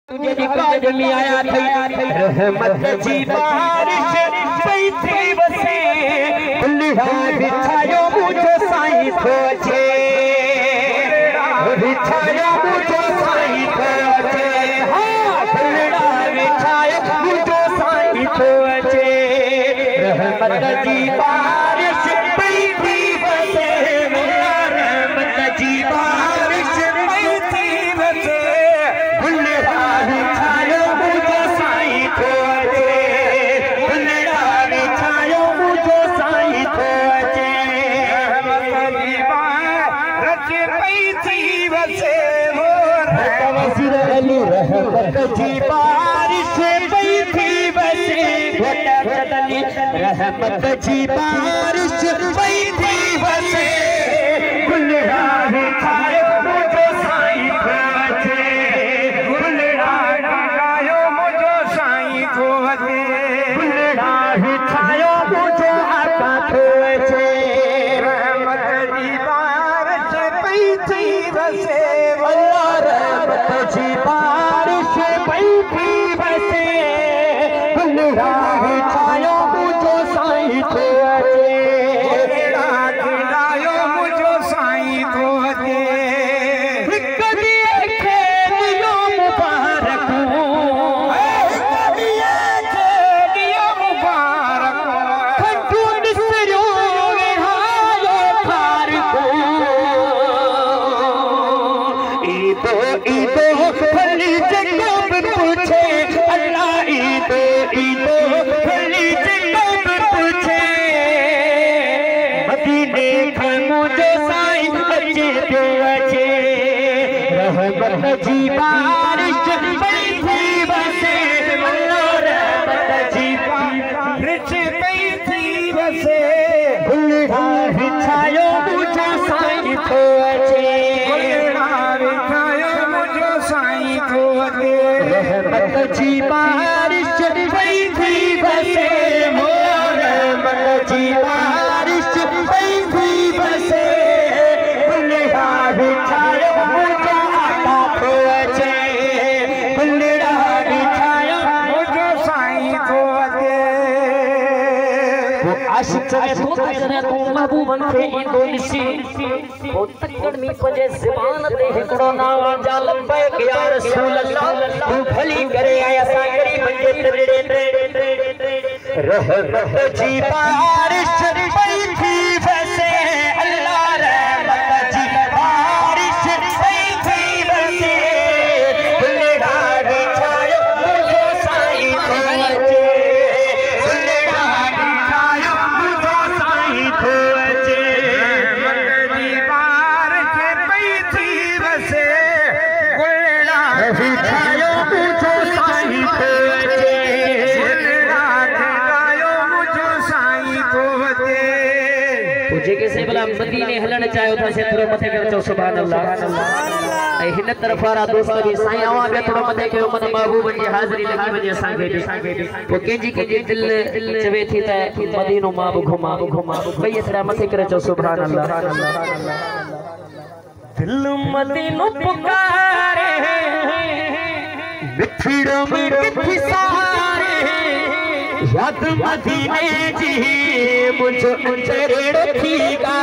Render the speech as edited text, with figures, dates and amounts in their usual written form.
तुझे काज में आया थी रहमत जी बारिश पई थी वसे कुल्हा बिछायो मुझो साईं खोजे बिछायो मुझो साईं खोजे हां कुल्हा बिछायो मुझो साईं खोजे रहमत जी बारिश पई थी वसे रहमत जी बारिश पई थी वसे रहमत जी बारिश पई थी वसे रहमत जी बारिश पई थी वसे कुल्हा बिछायो मुझो साईं खोजे कुल्हा बिछायो मुझो साईं खोजे कुल्हा बिछायो मुझो आका खोजे रहमत जी बारिश पई थी वसे रहमत जी बारिश पई थी वसे कुल्हा बिछायो मुझो साईं खोजे कुल्हा बिछायो मुझो साईं खोजे हिक दिए खे दियो मुबारक हिक दिए खे दियो मुबारक खटू निसरियो विहायो खार को ईदो ईदो फली जगब पूछे अल्लाह ईदो ईदो फली जगब पूछे मदीने का मुझो साईं अचे तो अचे रहमत जी बारिश पई थी वसे रहमत जी बारिश पई थी वसे कुल्हा बिछायो मुझो साईं तो अचे रहमत जी बारिश पई थी वसे रहमत जी बारिश पई थी वसे कुल्हा बिछायो मुझो आका खोजे कुल्हा बिछायो मुझो साईं खोजे वो आशिक चले तो तजने तू महबूबन खे इंदो निसी वो तकड़ में पंजे ज़बान ते हिकड़ो नाम जा लबैक या रसूल अल्लाह तू भली करे आया सा करी पंजे तड़ड़े रहमत जी बारिश पई थी वसे अल्लाह रहमत जी बारिश पई थी वसे कुल्हा बिछायो मुझो साईं खोजे कुल्हा बिछायो मुझो साईं खोजे रहमत जी बारिश पई थी वसे कुल्हा बिछायो मुझो साईं खोजे जेके भला मदीने हलण चाहियो था से थोरो मथे कर चो सुभान अल्लाह ए हिन तरफ वारा दोस्त भी साईं आवा बे थोरो मथे कयो मन महबूब जी हाज़िरी लगी वजे असा के तो केजी दिल चवे थी त मदीनो मां घुमा भई थोड़ा मथे कर चो सुभान अल्लाह दिल मदीनो पुकारे मिठड़ो में किथी सारे याद मदीने जी मुझो अंतरेड़ो थी गा